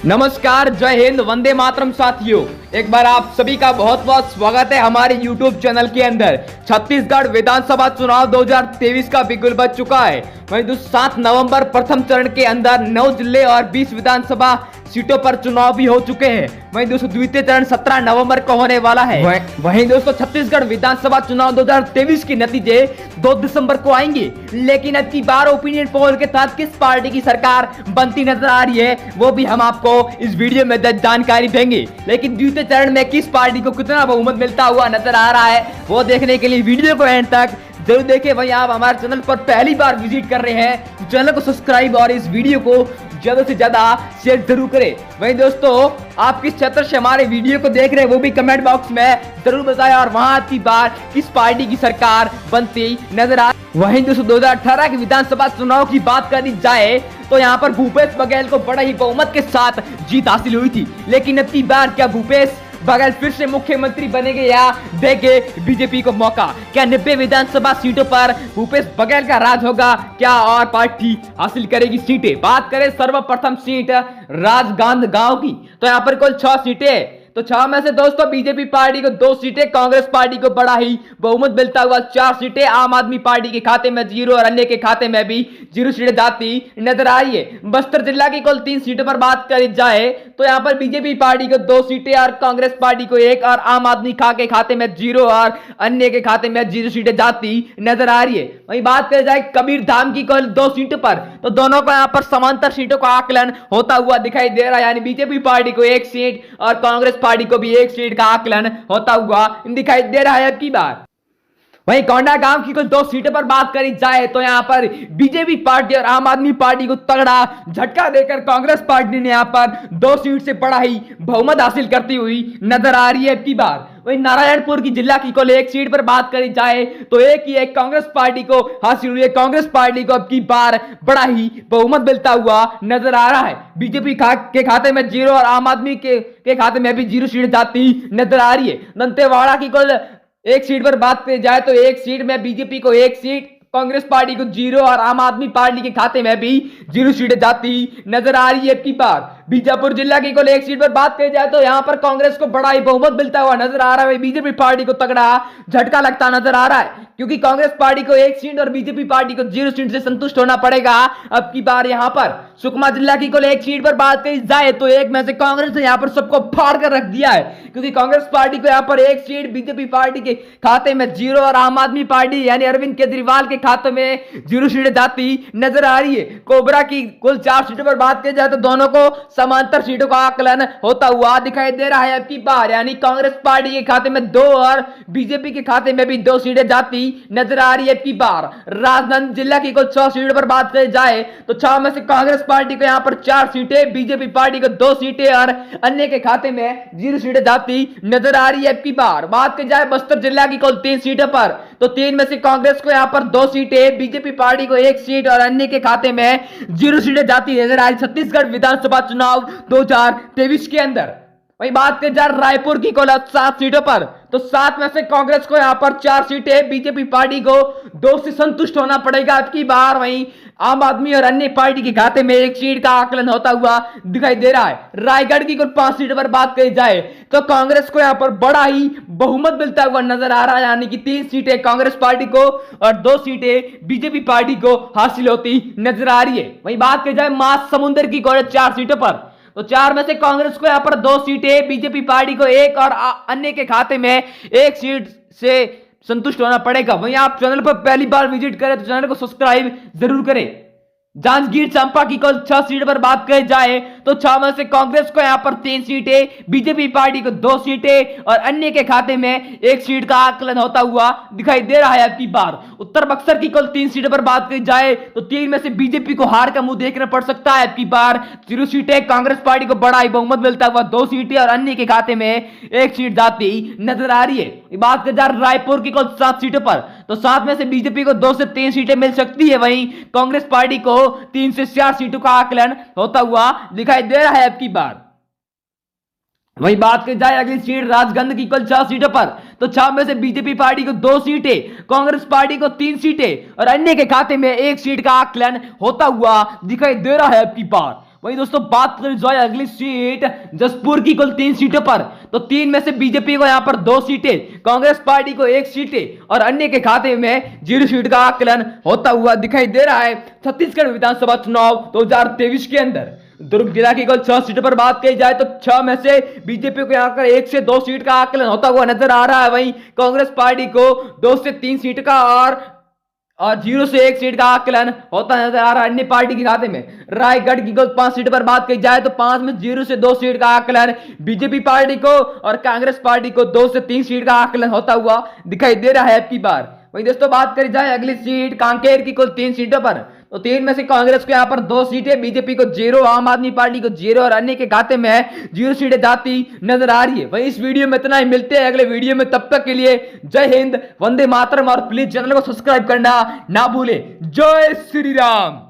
नमस्कार, जय हिंद, वंदे मातरम साथियों। एक बार आप सभी का बहुत बहुत स्वागत है हमारे YouTube चैनल के अंदर। छत्तीसगढ़ विधानसभा चुनाव 2023 का बिगुल बज चुका है। वहीं 7 नवंबर प्रथम चरण के अंदर 9 जिले और 20 विधानसभा सीटों पर चुनाव भी हो चुके हैं। वहीं दोस्तों द्वितीय चरण 17 नवंबर को होने वाला है। वहीं दोस्तों छत्तीसगढ़ विधानसभा चुनाव 2023 के नतीजे 2 दिसंबर को आएंगे। लेकिन अब की बार ओपिनियन पोल के साथ किस पार्टी की सरकार बनती नजर आ रही है वो भी हम आपको इस वीडियो में जानकारी देंगे। लेकिन द्वितीय चरण में किस पार्टी को कितना बहुमत मिलता हुआ नजर आ रहा है वो देखने के लिए वीडियो को एंड तक जरूर देखें। वहीं आप हमारे चैनल पर पहली बार विजिट कर रहे हैं तो चैनल को सब्सक्राइब और इस वीडियो को ज्यादा से ज्यादा शेयर जरूर करें। वहीं दोस्तों आप किस क्षेत्र से हमारे वीडियो को देख रहे हैं वो भी कमेंट बॉक्स में जरूर बताएं और वहां की बार किस पार्टी की सरकार बनती नजर आ। वहीं दोस्तों 2018 के विधानसभा चुनाव की बात करी जाए तो यहाँ पर भूपेश बघेल को बड़ा ही बहुमत के साथ जीत हासिल हुई थी। लेकिन अब की बार क्या भूपेश बघेल फिर से मुख्यमंत्री बनेंगे या देंगे बीजेपी को मौका? क्या 90 विधानसभा सीटों पर भूपेश बघेल का राज होगा क्या और पार्टी हासिल करेगी सीटें? बात करें सर्वप्रथम सीट राजनांदगांव की तो यहाँ पर कुल 6 सीटें, तो 6 में से दोस्तों बीजेपी पार्टी को 2 सीटें, कांग्रेस पार्टी को बड़ा ही बहुमत मिलता हुआ 4 सीटें, आम आदमी पार्टी के खाते में 0 और अन्य के खाते में भी 0 सीटें जाती नजर आ रही है। बस्तर जिला की कुल 3 सीटों पर बात करी जाए तो यहाँ पर बीजेपी पार्टी को 2 सीटें और कांग्रेस पार्टी को 1 और आम आदमी के खाते में 0 और अन्य के खाते में 0 सीटें जाती नजर आ रही है। वहीं बात करी जाए कबीरधाम की कुल 2 सीटों पर तो दोनों को यहाँ पर समांतर सीटों का आकलन होता हुआ दिखाई दे रहा है, यानी बीजेपी पार्टी को 1 सीट और कांग्रेस पार्टी को भी 1 सीट का आकलन होता हुआ दिखाई दे रहा है अब की बार। वहीं कोंडागांव की कुल 2 सीटों पर बात करी जाए तो यहां पर बीजेपी पार्टी और आम आदमी पार्टी को तगड़ा झटका देकर कांग्रेस पार्टी ने यहां पर 2 सीट से बड़ा ही बहुमत हासिल करती हुई नजर आ रही है अब की बार। वहीं नारायणपुर की जिला की कुल 1 सीट पर बात करी जाए तो एक कांग्रेस पार्टी को हासिल हुई है। कांग्रेस पार्टी को अब की बार बड़ा ही बहुमत मिलता हुआ नजर आ रहा है। बीजेपी के खाते में 0 और आम आदमी के खाते में भी 0 सीट जाती नजर आ रही है। दंतेवाड़ा की कुल 1 सीट पर बात की जाए तो 1 सीट में बीजेपी को 1 सीट, कांग्रेस पार्टी को 0 और आम आदमी पार्टी के खाते में भी 0 सीटें जाती नजर आ रही है अब की बार। बीजापुर जिला की कुल 1 सीट पर बात की जाए तो यहां पर कांग्रेस को बड़ा ही बहुमत मिलता हुआ नजर आ रहा है। बीजेपी पार्टी को तगड़ा झटका लगता नजर आ रहा है क्योंकि कांग्रेस पार्टी को 1 सीट और बीजेपी पार्टी को 0 सीट से संतुष्ट होना पड़ेगा अब की बार। यहां पर सुकमा जिला की कुल 1 सीट पर बात की जाए तो 1 में से कांग्रेस ने यहां पर सबको फाड़ कर रख दिया है क्योंकि कांग्रेस पार्टी को यहां पर 1 सीट, बीजेपी पार्टी के खाते में 0 और आम आदमी पार्टी यानी अरविंद केजरीवाल के खाते में 0 सीटें जाती नजर आ रही है। कोबरा की कुल 4 सीटों पर बात की जाए तो दोनों को समांतर सीटों का आकलन होता हुआ दिखाई दे रहा है अब की बार, यानी कांग्रेस पार्टी के खाते में 2 और बीजेपी के खाते में भी 2 सीटें जाती नजर आ रही है अब की बार। राजनांदगांव जिला की कुल 6 सीटों पर बात की जाए तो 6 में से कांग्रेस पार्टी को यहां पर 4 सीटें, बीजेपी पार्टी को 2 सीटें और अन्य के खाते में 0 सीटें जाती नजर आ रही है अब की बार। बात की जाए बस्तर जिला की कुल 3 सीटों पर तो 3 में से कांग्रेस को यहां पर 2 सीटें, बीजेपी पार्टी को 1 सीट और अन्य के खाते में 0 सीटें जाती नजर आ रही छत्तीसगढ़ विधानसभा चुनाव 2023 के अंदर। वहीं बात की जाए रायपुर की कुल 7 सीटों पर तो 7 में से कांग्रेस को यहां पर 4 सीटें, बीजेपी पार्टी को 2 से संतुष्ट होना पड़ेगा अब की बार। वहीं आम आदमी और अन्य पार्टी के खाते में 1 सीट का आकलन होता हुआ दिखाई दे रहा है। रायगढ़ की कुल 5 सीटों पर बात करी जाए तो कांग्रेस को यहां पर बड़ा ही बहुमत मिलता हुआ नजर आ रहा है, यानी कि 3 सीटें कांग्रेस पार्टी को और 2 सीटें बीजेपी पार्टी को हासिल होती नजर आ रही है। वहीं बात की जाए महासमुंदर की कुल 4 सीटों पर तो 4 में से कांग्रेस को यहां पर 2 सीटें, बीजेपी पार्टी को 1 और अन्य के खाते में 1 सीट से संतुष्ट होना पड़ेगा। वहीं आप चैनल पर पहली बार विजिट करें तो चैनल को सब्सक्राइब जरूर करें। जांजगीर चांपा की कुल 6 सीट पर बात की जाए तो 6 में से कांग्रेस को यहां पर 3 सीटें, बीजेपी पार्टी को 2 सीटें और अन्य के खाते में 1 सीट का आकलन होता हुआ दिखाई दे रहा है अब की बार। उत्तर बक्सर की कुल 3 सीटों पर बात की जाए तो 3 में से बीजेपी को हार का मुंह देखना पड़ सकता है अब की बार। 0 सीटें, कांग्रेस पार्टी को बड़ा ही बहुमत मिलता हुआ 2 सीटें और अन्य के खाते में 1 सीट जाती नजर आ रही है। बात की जाए रायपुर की कुल 7 सीटों पर तो 7 में से बीजेपी को 2 से 3 सीटें मिल सकती है, वहीं कांग्रेस पार्टी को 3 से 4 सीटों का आकलन होता हुआ दिखाई दे रहा है अब की बार। वहीं बात की जाए अगली सीट राजगंज की कुल 6 सीटों पर तो 6 में से बीजेपी पार्टी को 2 सीटें, कांग्रेस पार्टी को 3 सीटें और अन्य के खाते में 1 सीट का आकलन होता हुआ दिखाई दे रहा है अब की बार। वही दोस्तों बात करें जो अगली सीट जसपुर की कुल 3 सीटों पर, तो 3 में से बीजेपी को यहां पर 2 सीटें, कांग्रेस पार्टी को 1 सीटें और अन्य के खाते में 0 सीट का आकलन होता हुआ दिखाई दे रहा है छत्तीसगढ़ विधानसभा चुनाव 2023 के अंदर। दुर्ग जिला की कुल 6 सीटों पर बात की जाए तो 6 में से बीजेपी को यहां पर 1 से 2 सीट का आकलन होता हुआ नजर आ रहा है, वहीं कांग्रेस पार्टी को 2 से 3 सीट का और 0 से 1 सीट का आकलन होता नजर आ रहा है अन्य पार्टी के खाते में। रायगढ़ की कुल 5 सीट पर बात की जाए तो 5 में 0 से 2 सीट का आकलन बीजेपी पार्टी को और कांग्रेस पार्टी को 2 से 3 सीट का आकलन होता हुआ दिखाई दे रहा है अब की बार। वहीं दोस्तों बात करी जाए अगली सीट कांकेर की कुल 3 सीटों पर, तो 3 में से कांग्रेस को यहां पर 2 सीटें, बीजेपी को 0, आम आदमी पार्टी को 0 और अन्य के खाते में 0 सीटें जाती नजर आ रही है। वहीं इस वीडियो में इतना ही, मिलते हैं अगले वीडियो में, तब तक के लिए जय हिंद, वंदे मातरम और प्लीज चैनल को सब्सक्राइब करना ना भूलें। जय श्री राम।